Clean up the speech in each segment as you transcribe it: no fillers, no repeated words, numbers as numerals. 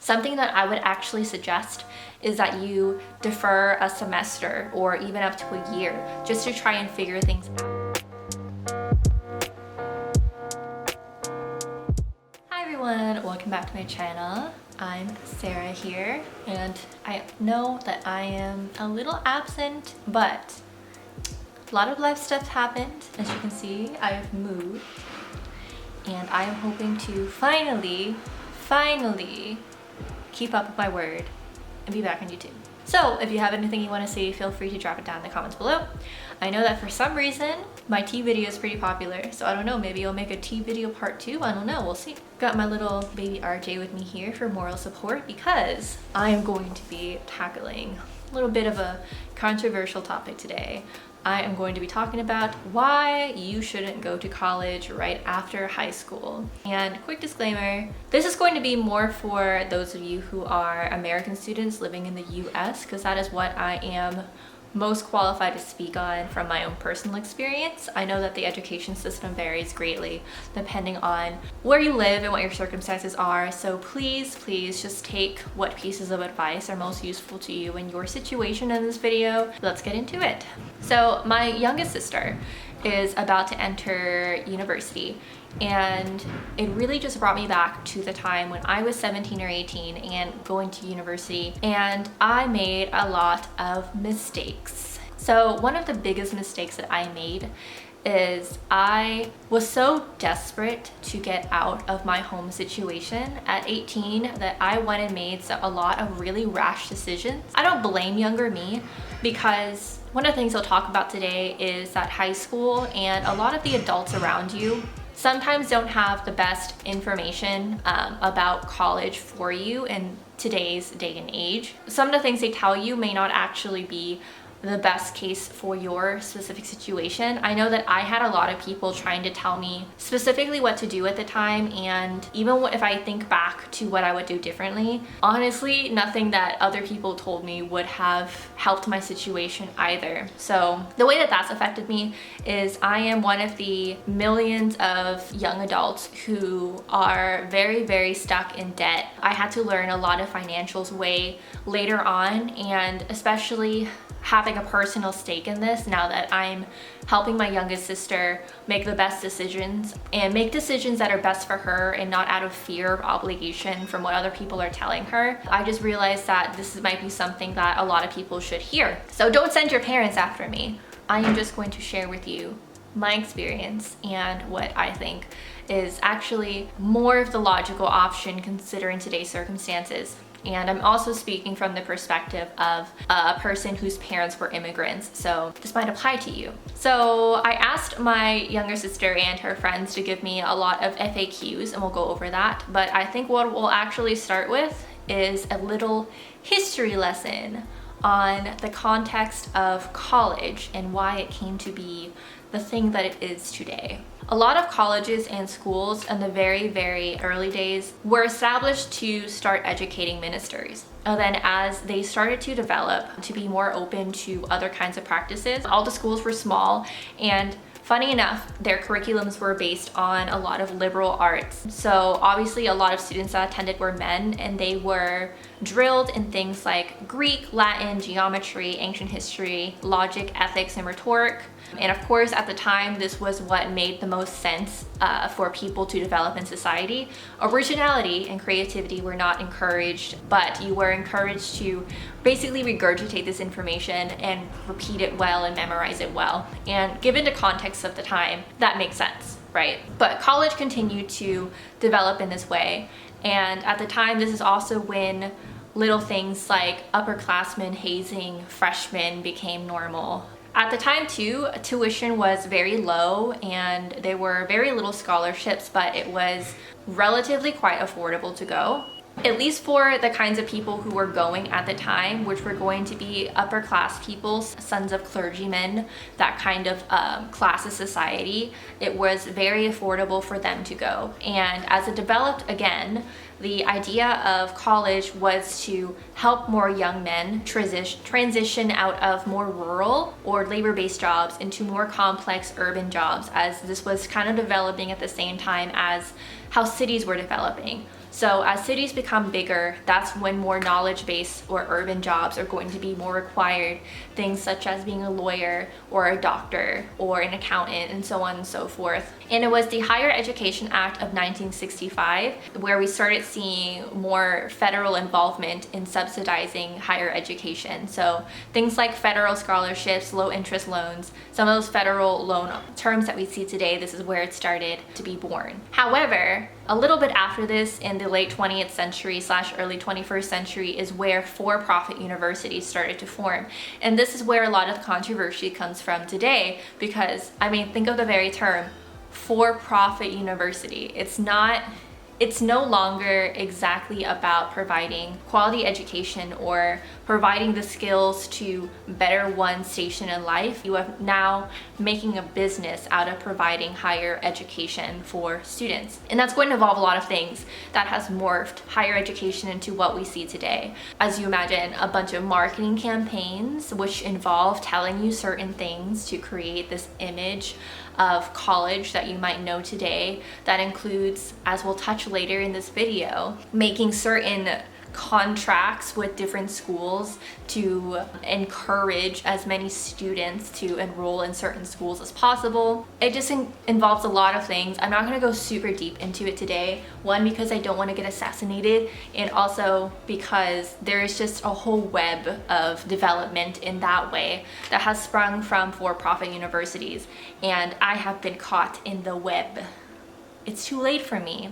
Something that I would actually suggest is that you defer a semester or even up to a year just to try and figure things out. Hi everyone, welcome back to my channel. I'm Sarah here, and I know that I am a little absent, but a lot of life stuff happened. As you can see, I've moved, and I am hoping to finally keep up with my word and be back on YouTube. So if you have anything you want to say, feel free to drop it down in the comments below. I know that for some reason my tea video is pretty popular, so I don't know, maybe I'll make a tea video part 2. I don't know, we'll see. Got my little baby RJ with me here for moral support because I am going to be tackling a little bit of a controversial topic today. I am going to be talking about why you shouldn't go to college right after high school. And quick disclaimer, this is going to be more for those of you who are American students living in the US, because that is what I am most qualified to speak on from my own personal experience. I know that the education system varies greatly depending on where you live and what your circumstances are, so please just take what pieces of advice are most useful to you in your situation in this video. Let's get into it. So my youngest sister is about to enter university, and it really just brought me back to the time when I was 17 or 18 and going to university, and I made a lot of mistakes. So one of the biggest mistakes that I made is I was so desperate to get out of my home situation at 18 that I went and made a lot of really rash decisions. I don't blame younger me, because one of the things I'll talk about today is that high school and a lot of the adults around you sometimes don't have the best information about college for you in today's day and age. Some of the things they tell you may not actually be the best case for your specific situation. I know that I had a lot of people trying to tell me specifically what to do at the time, and even if I think back to what I would do differently, honestly, nothing that other people told me would have helped my situation either. So the way that that's affected me is I am one of the millions of young adults who are very stuck in debt. I had to learn a lot of financials way later on, and especially having a personal stake in this now that I'm helping my youngest sister make the best decisions and make decisions that are best for her and not out of fear of obligation from what other people are telling her. I just realized that this might be something that a lot of people should hear. So don't send your parents after me. I am just going to share with you my experience and what I think is actually more of the logical option considering today's circumstances. And I'm also speaking from the perspective of a person whose parents were immigrants, so this might apply to you. So I asked my younger sister and her friends to give me a lot of FAQs, and we'll go over that. But I think what we'll actually start with is a little history lesson on the context of college and why it came to be the thing that it is today. A lot of colleges and schools in the very early days were established to start educating ministers. And then as they started to develop to be more open to other kinds of practices, all the schools were small, and funny enough, their curriculums were based on a lot of liberal arts. So obviously a lot of students that attended were men, and they were drilled in things like Greek, Latin, geometry, ancient history, logic, ethics, and rhetoric. And of course, at the time, this was what made the most sense for people to develop in society. Originality and creativity were not encouraged, but you were encouraged to basically regurgitate this information and repeat it well and memorize it well. And given the context of the time, that makes sense, right? But college continued to develop in this way. And at the time, this is also when little things like upperclassmen hazing freshmen became normal. At the time too, tuition was very low and there were very little scholarships, but it was relatively quite affordable to go. At least for the kinds of people who were going at the time, which were going to be upper class people, sons of clergymen, that kind of class of society, it was very affordable for them to go. And as it developed again, the idea of college was to help more young men transition out of more rural or labor-based jobs into more complex urban jobs, as this was kind of developing at the same time as how cities were developing. So as cities become bigger, that's when more knowledge-based or urban jobs are going to be more required. Things such as being a lawyer or a doctor or an accountant and so on and so forth. And it was the Higher Education Act of 1965 where we started seeing more federal involvement in subsidizing higher education. So things like federal scholarships, low interest loans, some of those federal loan terms that we see today, this is where it started to be born. However, a little bit after this, in the late 20th century / early 21st century, is where for-profit universities started to form. And this is where a lot of the controversy comes from today, because, I mean, think of the very term, for-profit university. It's no longer exactly about providing quality education or providing the skills to better one's station in life. You are now making a business out of providing higher education for students. And that's going to involve a lot of things that has morphed higher education into what we see today. As you imagine, a bunch of marketing campaigns which involve telling you certain things to create this image of college that you might know today. That includes, as we'll touch later in this video, making certain contracts with different schools to encourage as many students to enroll in certain schools as possible. It just involves a lot of things. I'm not going to go super deep into it today. One, because I don't want to get assassinated, and also because there is just a whole web of development in that way that has sprung from for-profit universities, and I have been caught in the web. It's too late for me,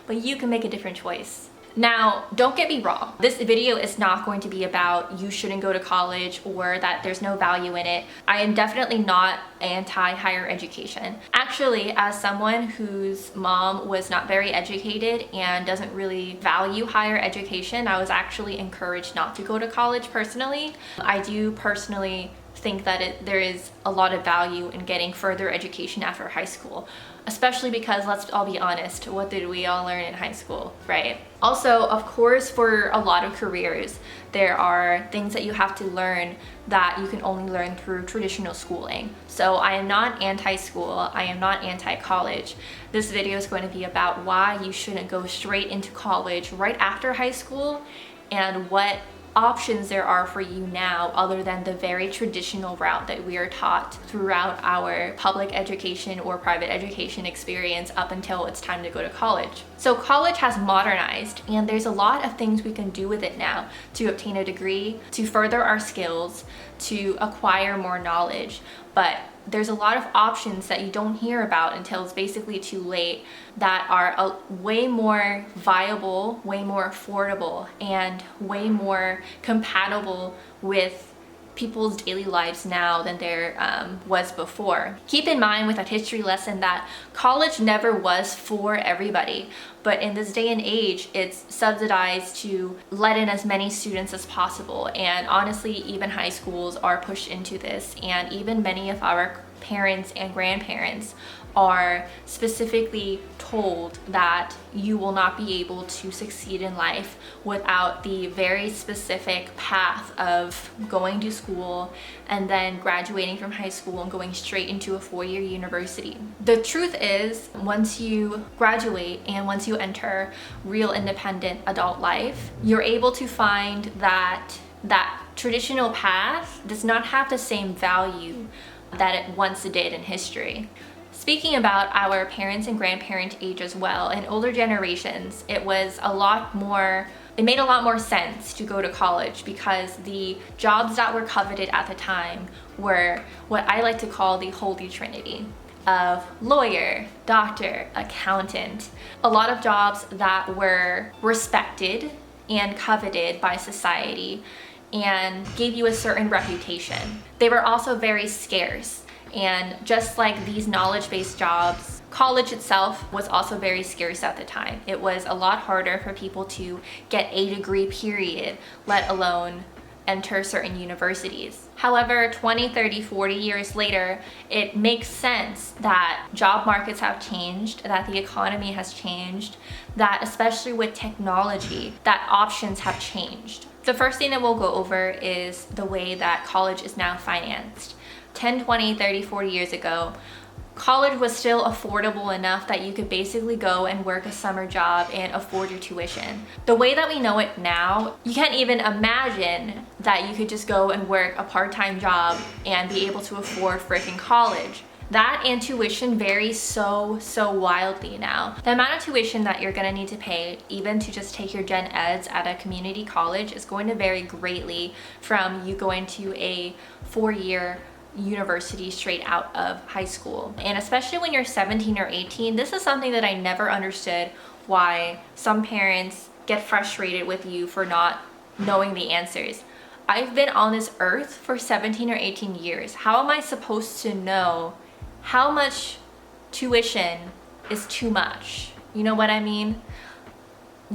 but you can make a different choice. Now, don't get me wrong, this video is not going to be about you shouldn't go to college or that there's no value in it. I am definitely not anti-higher education. Actually, as someone whose mom was not very educated and doesn't really value higher education, I was actually encouraged not to go to college personally. I do personally think that there is a lot of value in getting further education after high school, especially because, let's all be honest, what did we all learn in high school, right? Also, of course, for a lot of careers, there are things that you have to learn that you can only learn through traditional schooling. So I am not anti-school, I am not anti-college. This video is going to be about why you shouldn't go straight into college right after high school and what options there are for you now other than the very traditional route that we are taught throughout our public education or private education experience up until it's time to go to college. So college has modernized, and there's a lot of things we can do with it now to obtain a degree, to further our skills, to acquire more knowledge. But there's a lot of options that you don't hear about until it's basically too late that are way more viable, way more affordable, and way more compatible with people's daily lives now than there was before. Keep in mind with that history lesson that college never was for everybody, but in this day and age, it's subsidized to let in as many students as possible. And honestly, even high schools are pushed into this, and even many of our parents and grandparents are specifically told that you will not be able to succeed in life without the very specific path of going to school and then graduating from high school and going straight into a 4-year university. The truth is, once you graduate and once you enter real independent adult life, you're able to find that traditional path does not have the same value that it once did in history. Speaking about our parents and grandparent age as well, in older generations, it made a lot more sense to go to college because the jobs that were coveted at the time were what I like to call the holy trinity of lawyer, doctor, accountant. A lot of jobs that were respected and coveted by society and gave you a certain reputation. They were also very scarce. And just like these knowledge-based jobs, college itself was also very scarce at the time. It was a lot harder for people to get a degree, period, let alone enter certain universities. However, 20, 30, 40 years later, it makes sense that job markets have changed, that the economy has changed, that especially with technology, that options have changed. The first thing that we'll go over is the way that college is now financed. 10, 20, 30, 40 years ago, college was still affordable enough that you could basically go and work a summer job and afford your tuition. The way that we know it now, you can't even imagine that you could just go and work a part-time job and be able to afford freaking college. That and tuition varies so wildly now. The amount of tuition that you're gonna need to pay, even to just take your gen eds at a community college, is going to vary greatly from you going to a 4-year university straight out of high school. And especially when you're 17 or 18, this is something that I never understood, why some parents get frustrated with you for not knowing the answers. I've been on this earth for 17 or 18 years. How am I supposed to know how much tuition is too much? You know what I mean?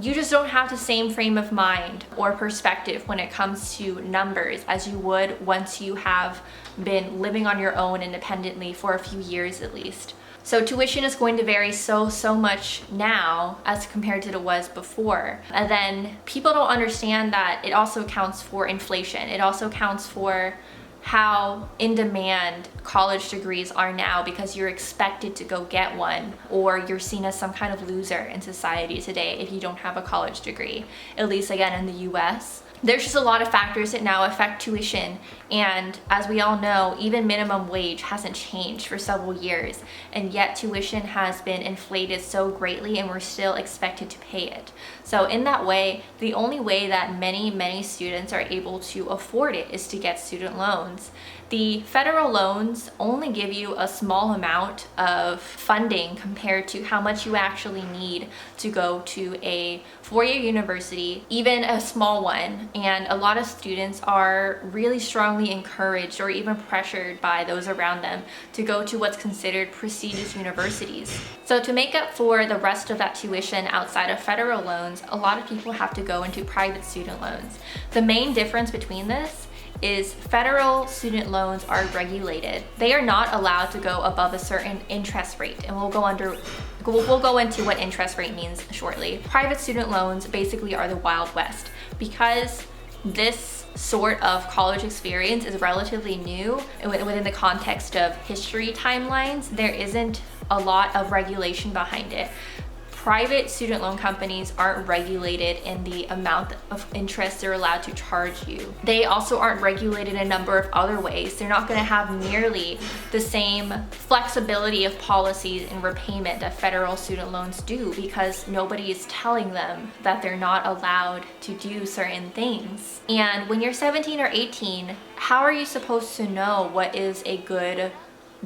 You just don't have the same frame of mind or perspective when it comes to numbers as you would once you have been living on your own independently for a few years at least. So tuition is going to vary so much now as compared to it was before. And then people don't understand that it also accounts for inflation. It also accounts for how in demand college degrees are now, because you're expected to go get one, or you're seen as some kind of loser in society today if you don't have a college degree, at least again in the US. There's just a lot of factors that now affect tuition, and as we all know, even minimum wage hasn't changed for several years, and yet tuition has been inflated so greatly and we're still expected to pay it. So in that way, the only way that many students are able to afford it is to get student loans. The federal loans only give you a small amount of funding compared to how much you actually need to go to a 4-year university, even a small one. And a lot of students are really strongly encouraged or even pressured by those around them to go to what's considered prestigious universities. So to make up for the rest of that tuition outside of federal loans, a lot of people have to go into private student loans. The main difference between this is federal student loans are regulated. They are not allowed to go above a certain interest rate, and we'll go into what interest rate means shortly. Private student loans basically are the Wild West, because this sort of college experience is relatively new within the context of history timelines. There isn't a lot of regulation behind it. Private student loan companies aren't regulated in the amount of interest they're allowed to charge you. They also aren't regulated in a number of other ways. They're not going to have nearly the same flexibility of policies and repayment that federal student loans do, because nobody is telling them that they're not allowed to do certain things. And when you're 17 or 18, how are you supposed to know what is a good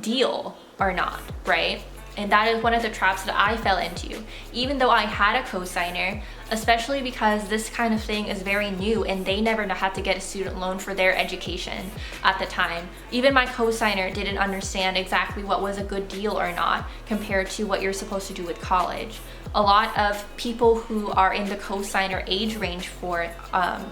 deal or not, right? And that is one of the traps that I fell into, even though I had a cosigner, especially because this kind of thing is very new and they never had to get a student loan for their education at the time. Even my cosigner didn't understand exactly what was a good deal or not compared to what you're supposed to do with college. A lot of people who are in the cosigner age range for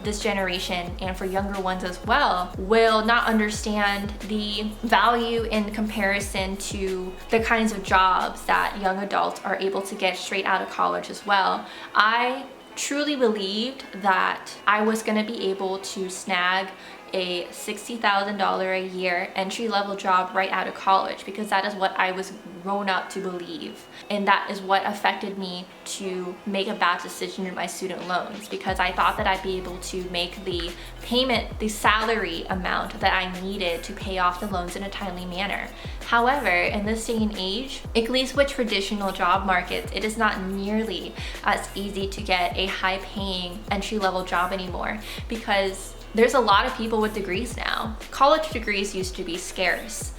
this generation, and for younger ones as well, will not understand the value in comparison to the kinds of jobs that young adults are able to get straight out of college as well. I truly believed that I was going to be able to snag a $60,000 a year entry-level job right out of college, because that is what I was grown up to believe, and that is what affected me to make a bad decision in my student loans, because I thought that I'd be able to make the payment, the salary amount that I needed to pay off the loans in a timely manner. However, in this day and age, at least with traditional job markets, it is not nearly as easy to get a high-paying entry-level job anymore, because there's a lot of people with degrees now. College degrees used to be scarce,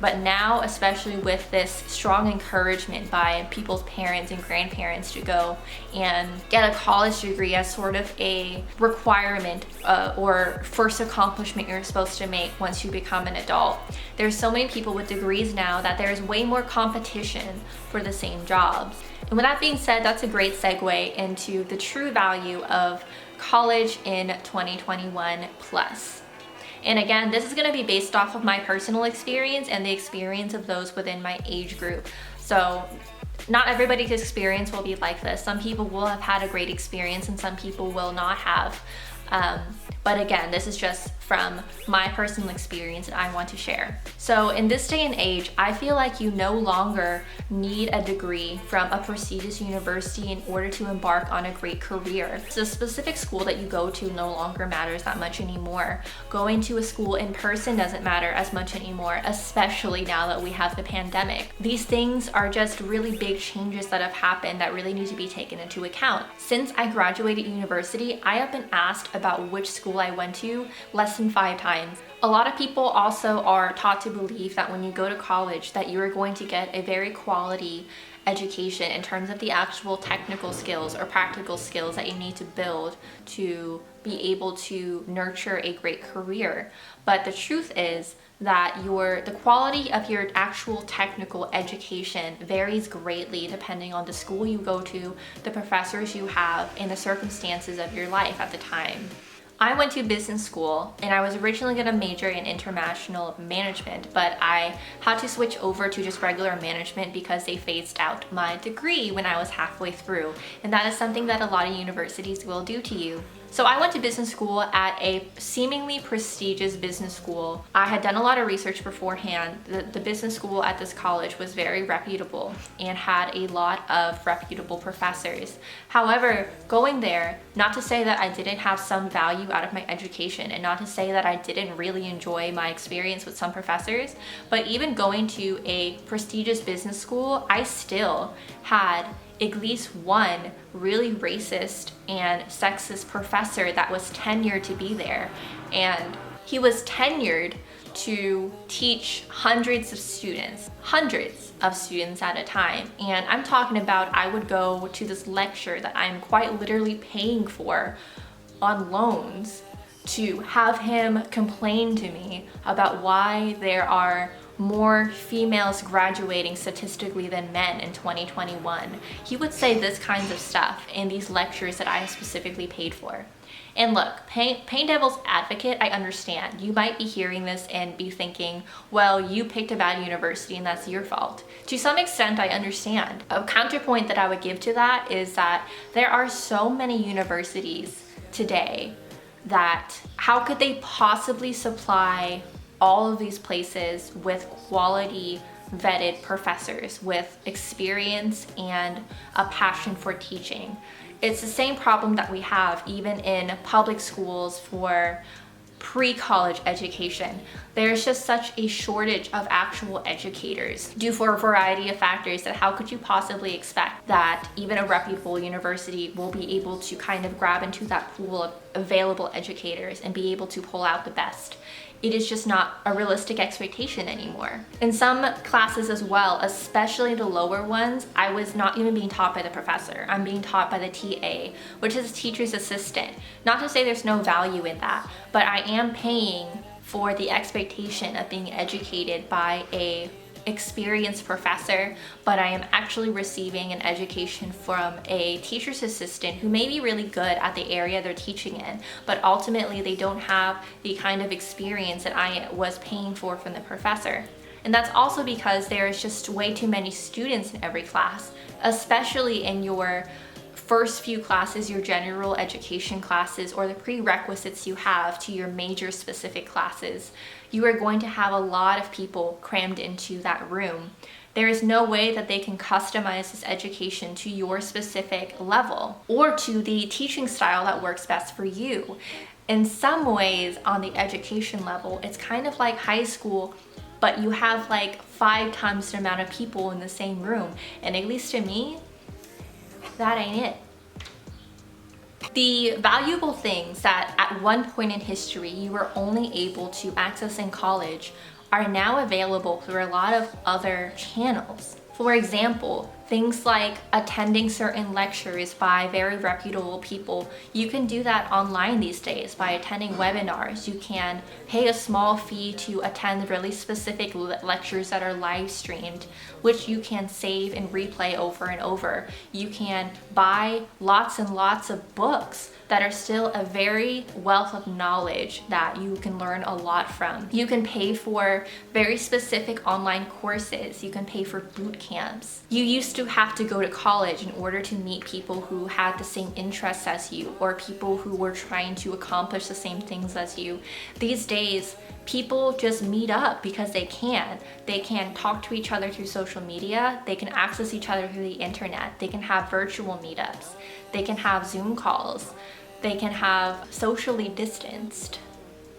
but now, especially with this strong encouragement by people's parents and grandparents to go and get a college degree as sort of a requirement or first accomplishment you're supposed to make once you become an adult. There's so many people with degrees now that there's way more competition for the same jobs. And with that being said, that's a great segue into the true value of college in 2021 plus. And again, this is going to be based off of my personal experience and the experience of those within my age group. So not everybody's experience will be like this. Some people will have had a great experience and some people will not have. But again, this is just from my personal experience that I want to share. So in this day and age, I feel like you no longer need a degree from a prestigious university in order to embark on a great career. So the specific school that you go to no longer matters that much anymore. Going to a school in person doesn't matter as much anymore, especially now that we have the pandemic. These things are just really big changes that have happened that really need to be taken into account. Since I graduated university, I have been asked about which school I went to less than 5 times. A lot of people also are taught to believe that when you go to college that you are going to get a very quality education in terms of the actual technical skills or practical skills that you need to build to be able to nurture a great career. But the truth is that the quality of your actual technical education varies greatly depending on the school you go to, the professors you have, and the circumstances of your life at the time. I went to business school and I was originally going to major in international management, but I had to switch over to just regular management because they phased out my degree when I was halfway through. And that is something that a lot of universities will do to you. So I went to business school at a seemingly prestigious business school. I had done a lot of research beforehand. The business school at this college was very reputable and had a lot of reputable professors. However, going there, not to say that I didn't have some value out of my education and not to say that I didn't really enjoy my experience with some professors, but even going to a prestigious business school, I still had at least one really racist and sexist professor that was tenured to be there. And he was tenured to teach hundreds of students at a time. And I'm talking about I would go to this lecture that I'm quite literally paying for on loans to have him complain to me about why there are more females graduating statistically than men in 2021. He would say this kinds of stuff in these lectures that I specifically paid for. And look, playing devil's advocate, I understand. You might be hearing this and be thinking, well, you picked a bad university and that's your fault. To some extent, I understand. A counterpoint that I would give to that is that there are so many universities today that how could they possibly supply all of these places with quality vetted professors with experience and a passion for teaching? It's the same problem that we have even in public schools for pre-college education. There's just such a shortage of actual educators due for a variety of factors that how could you possibly expect that even a reputable university will be able to kind of grab into that pool of available educators and be able to pull out the best. It is just not a realistic expectation anymore. In some classes as well, especially the lower ones, I was not even being taught by the professor. I'm being taught by the TA, which is a teacher's assistant. Not to say there's no value in that, but I am paying for the expectation of being educated by a experienced professor, but I am actually receiving an education from a teacher's assistant who may be really good at the area they're teaching in, but ultimately they don't have the kind of experience that I was paying for from the professor. And that's also because there's just way too many students in every class, especially in your first few classes, your general education classes, or the prerequisites you have to your major specific classes. You are going to have a lot of people crammed into that room. There is no way that they can customize this education to your specific level or to the teaching style that works best for you. In some ways, on the education level, it's kind of like high school, but you have like 5 times the amount of people in the same room. And at least to me, that ain't it. The valuable things that at one point in history you were only able to access in college are now available through a lot of other channels. For example, things like attending certain lectures by very reputable people. You can do that online these days by attending webinars. You can pay a small fee to attend really specific lectures that are live streamed, which you can save and replay over and over. You can buy lots and lots of books that are still a very wealth of knowledge that you can learn a lot from. You can pay for very specific online courses. You can pay for boot camps. You used to have to go to college in order to meet people who had the same interests as you, or people who were trying to accomplish the same things as you. These days, people just meet up because they can. They can talk to each other through social media. They can access each other through the internet. They can have virtual meetups. They can have Zoom calls. They can have socially distanced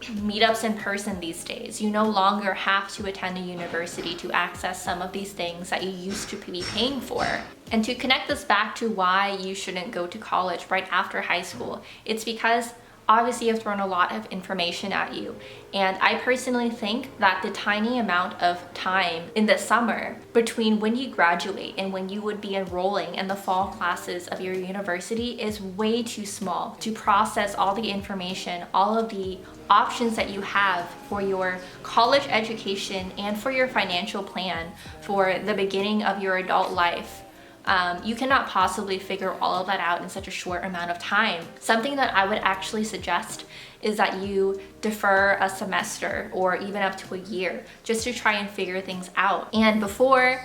meetups in person these days. You no longer have to attend a university to access some of these things that you used to be paying for. And to connect this back to why you shouldn't go to college right after high school, it's because obviously you've thrown a lot of information at you. And I personally think that the tiny amount of time in the summer between when you graduate and when you would be enrolling in the fall classes of your university is way too small to process all the information, all of the options that you have for your college education and for your financial plan for the beginning of your adult life. You cannot possibly figure all of that out in such a short amount of time. Something that I would actually suggest is that you defer a semester or even up to a year just to try and figure things out. And before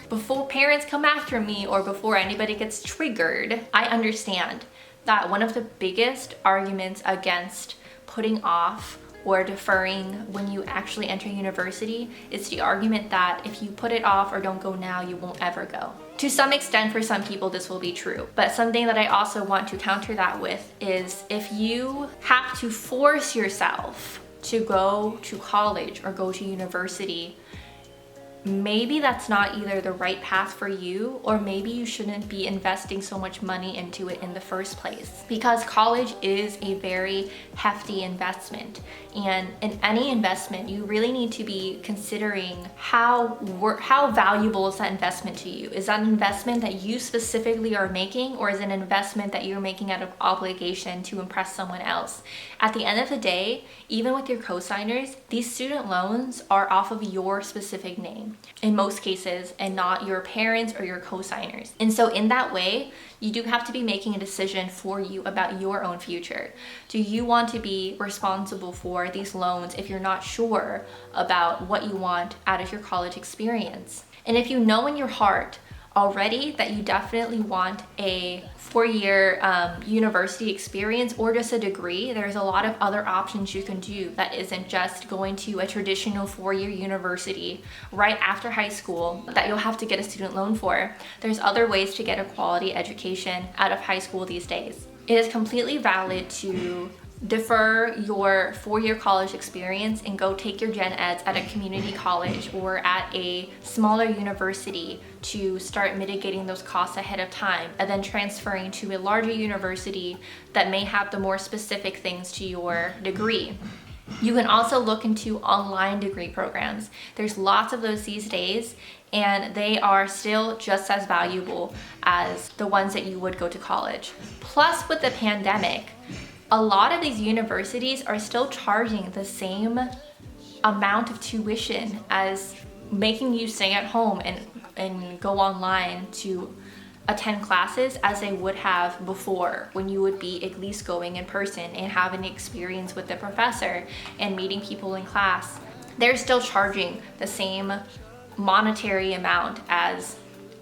parents come after me or before anybody gets triggered, I understand that one of the biggest arguments against putting off or deferring when you actually enter university is the argument that if you put it off or don't go now, you won't ever go. To some extent, for some people, this will be true. But something that I also want to counter that with is if you have to force yourself to go to college or go to university, maybe that's not either the right path for you, or maybe you shouldn't be investing so much money into it in the first place. Because college is a very hefty investment. And in any investment, you really need to be considering how valuable is that investment to you? Is that an investment that you specifically are making, or is it an investment that you're making out of obligation to impress someone else? At the end of the day, even with your co-signers, these student loans are off of your specific name in most cases, and not your parents or your co-signers. And so in that way, you do have to be making a decision for you about your own future. Do you want to be responsible for these loans if you're not sure about what you want out of your college experience? And if you know in your heart already that you definitely want a 4-year university experience or just a degree, there's a lot of other options you can do that isn't just going to a traditional 4-year university right after high school that you'll have to get a student loan for. There's other ways to get a quality education out of high school these days. It is completely valid to defer your 4-year college experience and go take your gen eds at a community college or at a smaller university to start mitigating those costs ahead of time, and then transferring to a larger university that may have the more specific things to your degree. You can also look into online degree programs. There's lots of those these days, and they are still just as valuable as the ones that you would go to college. Plus, with the pandemic, a lot of these universities are still charging the same amount of tuition as making you stay at home and go online to attend classes as they would have before, when you would be at least going in person and having experience with the professor and meeting people in class. They're still charging the same monetary amount as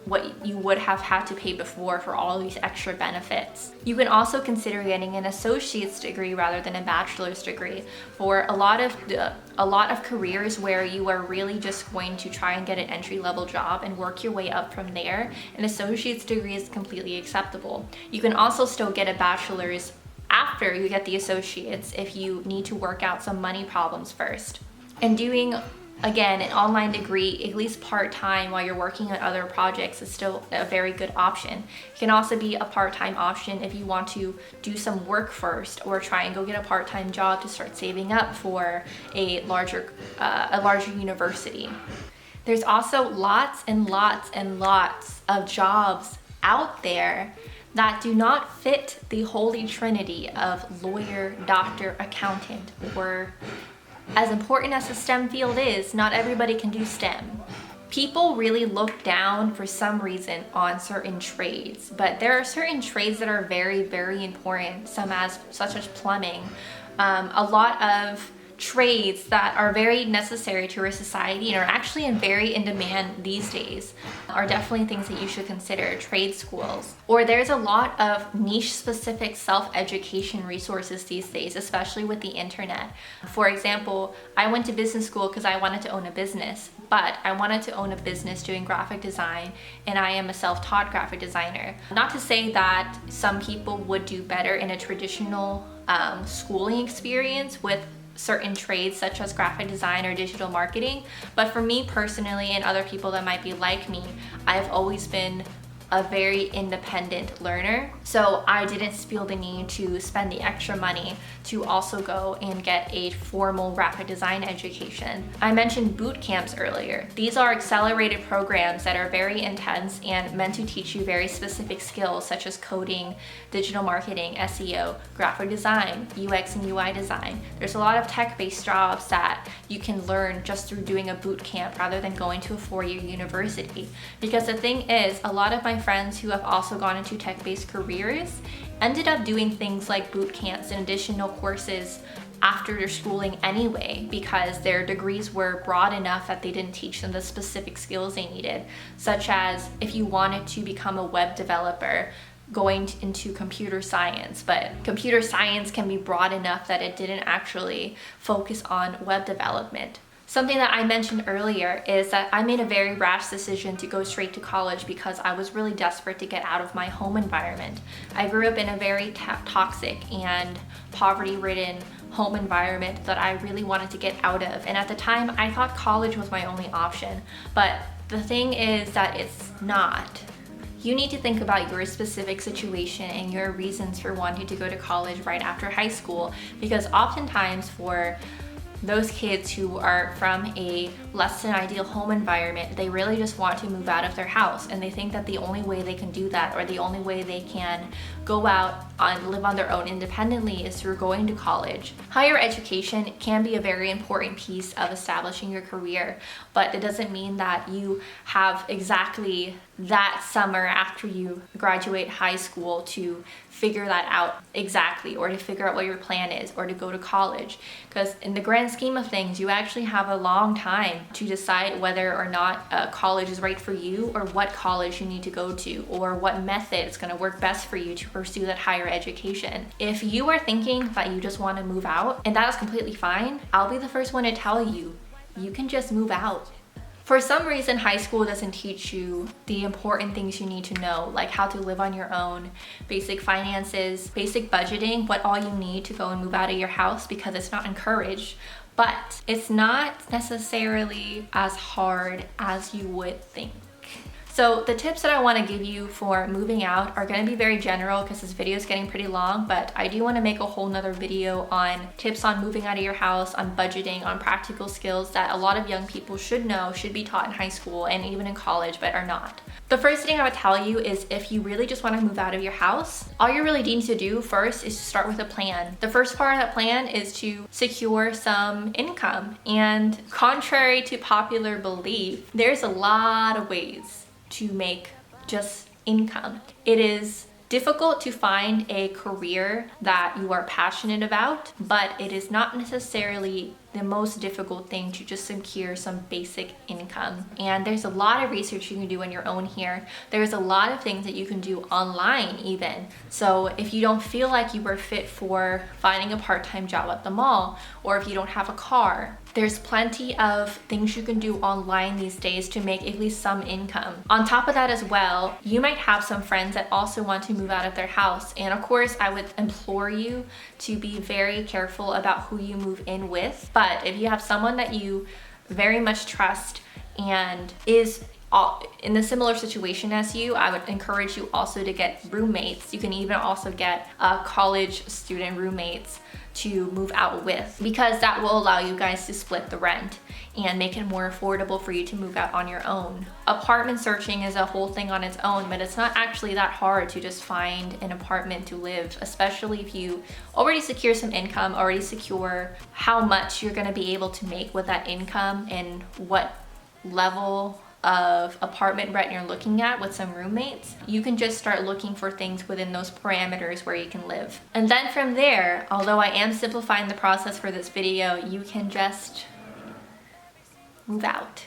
what you would have had to pay before for all these extra benefits. You can also consider getting an associate's degree rather than a bachelor's degree for a lot of careers where you are really just going to try and get an entry-level job and work your way up from there. An associate's degree is completely acceptable. You can also still get a bachelor's after you get the associates if you need to work out some money problems first. And doing, again, an online degree, at least part-time while you're working on other projects, is still a very good option. It can also be a part-time option if you want to do some work first, or try and go get a part-time job to start saving up for a larger university. There's also lots and lots and lots of jobs out there that do not fit the holy trinity of lawyer, doctor, accountant, or as important as the STEM field is, not everybody can do STEM. People really look down for some reason on certain trades, but there are certain trades that are very, very important, such as plumbing. A lot of trades that are very necessary to our society and are actually very in demand these days are definitely things that you should consider. Trade schools, or there's a lot of niche specific self-education resources these days, especially with the internet. For example, I went to business school because I wanted to own a business, but I wanted to own a business doing graphic design, and I am a self-taught graphic designer. Not to say that some people would do better in a traditional schooling experience with certain trades such as graphic design or digital marketing, but for me personally and other people that might be like me, I've always been a very independent learner, so I didn't feel the need to spend the extra money to also go and get a formal graphic design education. I mentioned boot camps earlier. These are accelerated programs that are very intense and meant to teach you very specific skills such as coding, digital marketing, SEO, graphic design, UX and UI design. There's a lot of tech-based jobs that you can learn just through doing a boot camp rather than going to a 4-year university. Because the thing is, a lot of my friends who have also gone into tech-based careers ended up doing things like boot camps and additional courses after their schooling anyway, because their degrees were broad enough that they didn't teach them the specific skills they needed, such as if you wanted to become a web developer, going into computer science, but computer science can be broad enough that it didn't actually focus on web development. Something that I mentioned earlier is that I made a very rash decision to go straight to college because I was really desperate to get out of my home environment. I grew up in a very toxic and poverty-ridden home environment that I really wanted to get out of. And at the time, I thought college was my only option. But the thing is that it's not. You need to think about your specific situation and your reasons for wanting to go to college right after high school, because oftentimes for those kids who are from a less than ideal home environment, they really just want to move out of their house, and they think that the only way they can do that, or the only way they can go out and live on their own independently, is through going to college. Higher education can be a very important piece of establishing your career, but it doesn't mean that you have exactly that summer after you graduate high school to figure that out exactly, or to figure out what your plan is, or to go to college. Because in the grand scheme of things, you actually have a long time to decide whether or not college is right for you, or what college you need to go to, or what method is going to work best for you to pursue that higher education. If you are thinking that you just want to move out, and that is completely fine, I'll be the first one to tell you, you can just move out. For some reason, high school doesn't teach you the important things you need to know, like how to live on your own, basic finances, basic budgeting, what all you need to go and move out of your house, because it's not encouraged. But it's not necessarily as hard as you would think. So the tips that I want to give you for moving out are going to be very general because this video is getting pretty long, but I do want to make a whole nother video on tips on moving out of your house, on budgeting, on practical skills that a lot of young people should know, should be taught in high school and even in college, but are not. The first thing I would tell you is, if you really just want to move out of your house, all you really need to do first is to start with a plan. The first part of that plan is to secure some income. And contrary to popular belief, there's a lot of ways to make just income. It is difficult to find a career that you are passionate about, but it is not necessarily the most difficult thing to just secure some basic income. And there's a lot of research you can do on your own here. There's a lot of things that you can do online even. So if you don't feel like you were fit for finding a part-time job at the mall, or if you don't have a car, there's plenty of things you can do online these days to make at least some income. On top of that as well, you might have some friends that also want to move out of their house. And of course, I would implore you to be very careful about who you move in with. But if you have someone that you very much trust and is in a similar situation as you, I would encourage you also to get roommates. You can even also get college student roommates to move out with, because that will allow you guys to split the rent and make it more affordable for you to move out on your own. Apartment searching is a whole thing on its own, but it's not actually that hard to just find an apartment to live, especially if you already secure some income, already secure how much you're gonna be able to make with that income and what level of apartment rent you're looking at with some roommates, you can just start looking for things within those parameters where you can live. And then from there, although I am simplifying the process for this video, you can just move out.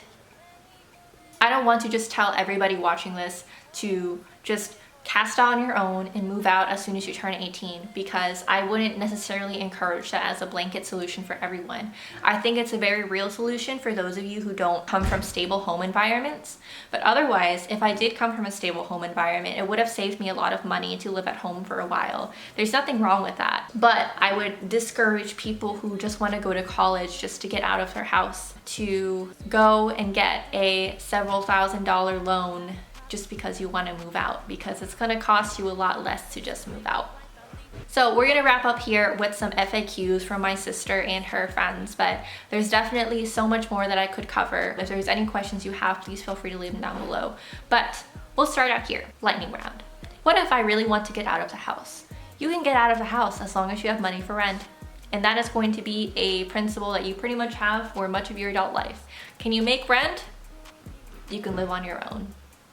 I don't want to just tell everybody watching this to just cast out on your own and move out as soon as you turn 18, because I wouldn't necessarily encourage that as a blanket solution for everyone. I think it's a very real solution for those of you who don't come from stable home environments. But otherwise, if I did come from a stable home environment, it would have saved me a lot of money to live at home for a while. There's nothing wrong with that. But I would discourage people who just want to go to college just to get out of their house to go and get a several $1,000 loan just because you want to move out, because it's going to cost you a lot less to just move out. So we're going to wrap up here with some FAQs from my sister and her friends, but there's definitely so much more that I could cover. If there's any questions you have, please feel free to leave them down below. But we'll start out here, lightning round. What if I really want to get out of the house? You can get out of the house as long as you have money for rent. And that is going to be a principle that you pretty much have for much of your adult life. Can you make rent? You can live on your own.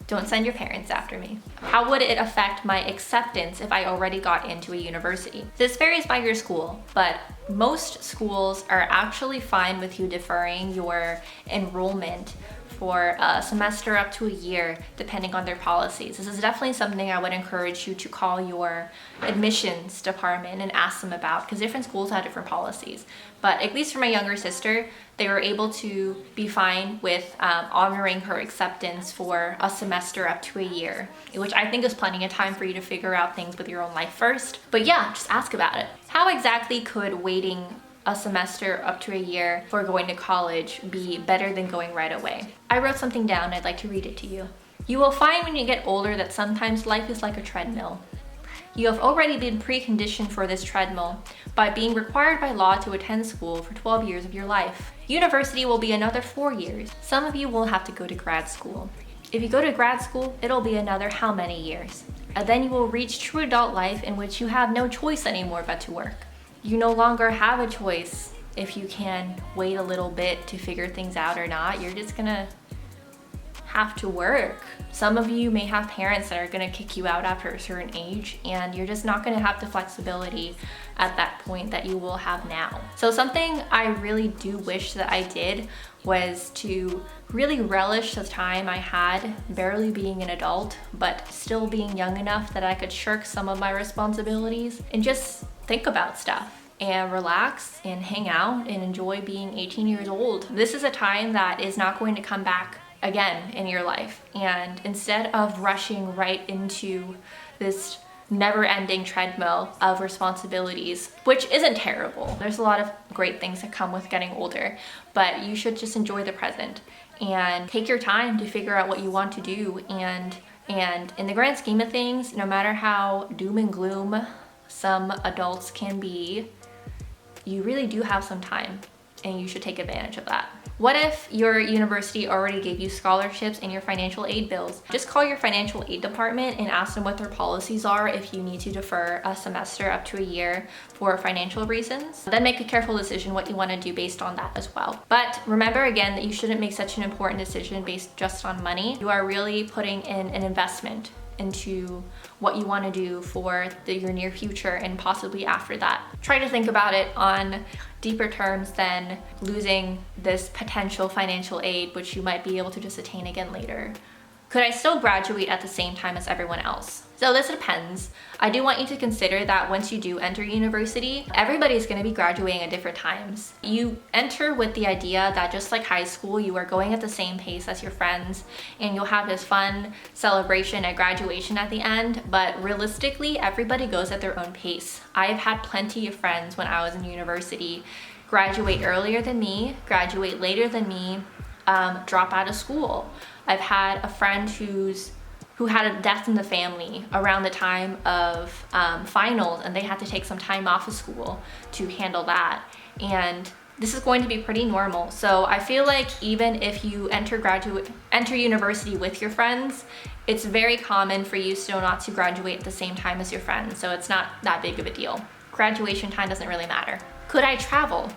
Don't send your parents after me. How would it affect my acceptance if I already got into a university? This varies by your school, but most schools are actually fine with you deferring your enrollment for a semester up to a year, depending on their policies. This is definitely something I would encourage you to call your admissions department and ask them about, because different schools have different policies. But at least for my younger sister, they were able to be fine with honoring her acceptance for a semester up to a year, which I think is plenty of time for you to figure out things with your own life first. But yeah, just ask about it. How exactly could waiting a semester up to a year for going to college be better than going right away? I wrote something down, I'd like to read it to you. You will find when you get older that sometimes life is like a treadmill. You have already been preconditioned for this treadmill by being required by law to attend school for 12 years of your life. University will be another 4 years. Some of you will have to go to grad school. If you go to grad school, it'll be another how many years? And then you will reach true adult life in which you have no choice anymore but to work. You no longer have a choice if you can wait a little bit to figure things out or not. You're just gonna have to work. Some of you may have parents that are gonna kick you out after a certain age, and you're just not gonna have the flexibility at that point that you will have now. So something I really do wish that I did was to really relish the time I had barely being an adult, but still being young enough that I could shirk some of my responsibilities and just think about stuff and relax and hang out and enjoy being 18 years old. This is a time that is not going to come back again in your life. And instead of rushing right into this never-ending treadmill of responsibilities, which isn't terrible. There's a lot of great things that come with getting older, but you should just enjoy the present and take your time to figure out what you want to do. And in the grand scheme of things, no matter how doom and gloom some adults can be, you really do have some time, and you should take advantage of that. What if your university already gave you scholarships and your financial aid bills? Just call your financial aid department and ask them what their policies are if you need to defer a semester up to a year for financial reasons. Then make a careful decision what you want to do based on that as well. But remember again that you shouldn't make such an important decision based just on money. You are really putting in an investment into what you want to do for your near future and possibly after that. Try to think about it on deeper terms than losing this potential financial aid, which you might be able to just attain again later. Could I still graduate at the same time as everyone else? So this depends. I do want you to consider that once you do enter university, everybody's going to be graduating at different times. You enter with the idea that just like high school, you are going at the same pace as your friends and you'll have this fun celebration at graduation at the end, but realistically, everybody goes at their own pace. I've had plenty of friends when I was in university graduate earlier than me, graduate later than me, drop out of school. I've had a friend who had a death in the family around the time of finals, and they had to take some time off of school to handle that. And this is going to be pretty normal. So I feel like even if you enter university with your friends, it's very common for you still not to graduate at the same time as your friends. So it's not that big of a deal. Graduation time doesn't really matter. Could I travel?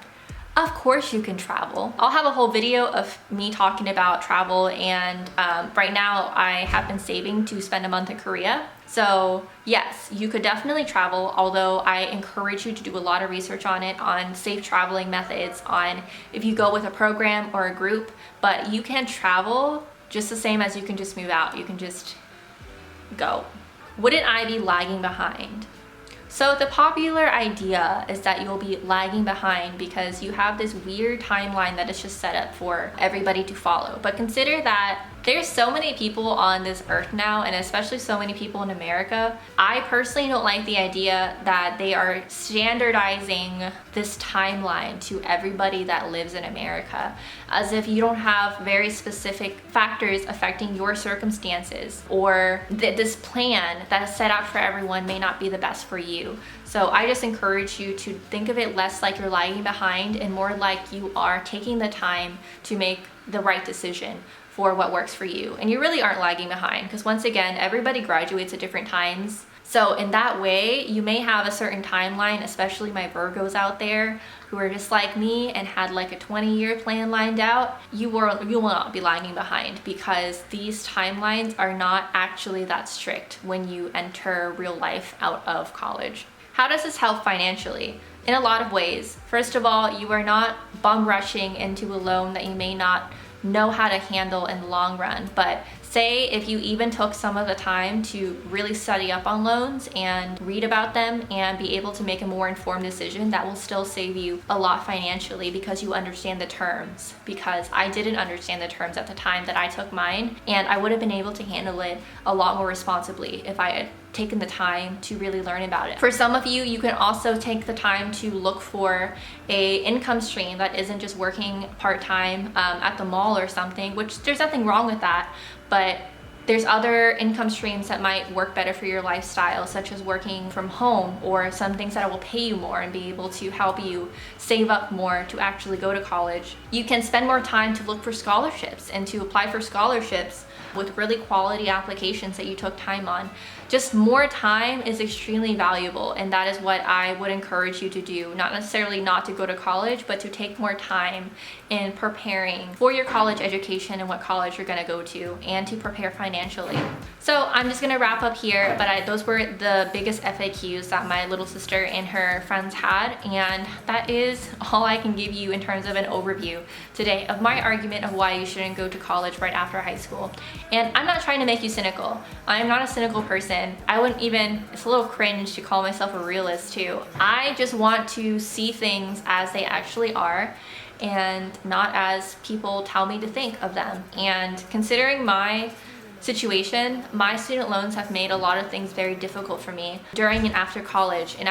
Of course you can travel. I'll have a whole video of me talking about travel, and right now I have been saving to spend a month in Korea. So yes, you could definitely travel, although I encourage you to do a lot of research on it, on safe traveling methods, on if you go with a program or a group, but you can travel just the same as you can just move out. You can just go. Wouldn't I be lagging behind? So the popular idea is that you'll be lagging behind because you have this weird timeline that is just set up for everybody to follow. But consider that there's so many people on this earth now, and especially so many people in America. I personally don't like the idea that they are standardizing this timeline to everybody that lives in America, as if you don't have very specific factors affecting your circumstances, or this plan that is set out for everyone may not be the best for you. So I just encourage you to think of it less like you're lagging behind and more like you are taking the time to make the right decision for what works for you. And you really aren't lagging behind, because once again, everybody graduates at different times. So in that way, you may have a certain timeline, especially my Virgos out there who are just like me and had like a 20-year plan lined out. You will not be lagging behind, because these timelines are not actually that strict when you enter real life out of college. How does this help financially? In a lot of ways. First of all, you are not bum rushing into a loan that you may not know how to handle in the long run. But say if you even took some of the time to really study up on loans and read about them and be able to make a more informed decision, that will still save you a lot financially, because you understand the terms. Because I didn't understand the terms at the time that I took mine, and I would have been able to handle it a lot more responsibly if I had taken the time to really learn about it. For some of you, you can also take the time to look for a income stream that isn't just working part-time at the mall or something, which there's nothing wrong with that, but there's other income streams that might work better for your lifestyle, such as working from home, or some things that will pay you more and be able to help you save up more to actually go to college. You can spend more time to look for scholarships and to apply for scholarships with really quality applications that you took time on. Just more time is extremely valuable, and that is what I would encourage you to do. Not necessarily not to go to college, but to take more time in preparing for your college education and what college you're gonna go to, and to prepare financially. So I'm just gonna wrap up here, but those were the biggest FAQs that my little sister and her friends had, and that is all I can give you in terms of an overview today of my argument of why you shouldn't go to college right after high school. And I'm not trying to make you cynical. I'm not a cynical person. I wouldn't even, it's a little cringe to call myself a realist too. I just want to see things as they actually are, and not as people tell me to think of them. And considering my situation, my student loans have made a lot of things very difficult for me during and after college, and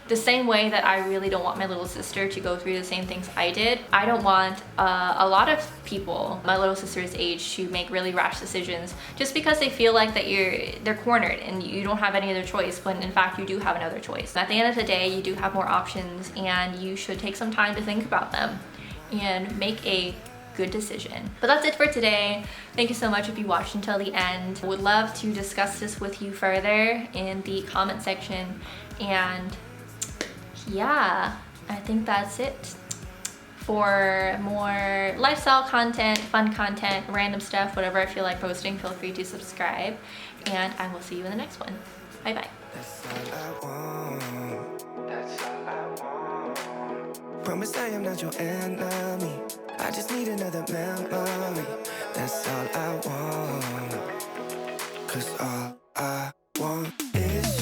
the same way that I really don't want my little sister to go through the same things I did, I don't want a lot of people my little sister's age to make really rash decisions just because they feel like that they're cornered and you don't have any other choice, when in fact you do have another choice. At the end of the day, you do have more options, and you should take some time to think about them and make a good decision. But that's it for today. Thank you so much if you watched until the end. I would love to discuss this with you further in the comment section, and yeah, I think that's it. For more lifestyle content, fun content, random stuff, whatever I feel like posting, feel free to subscribe, and I will see you in the next one. Bye bye. That's all I want. That's all I want. Promise I am not your enemy. I just need another memory. That's all I want. 'Cause all I want is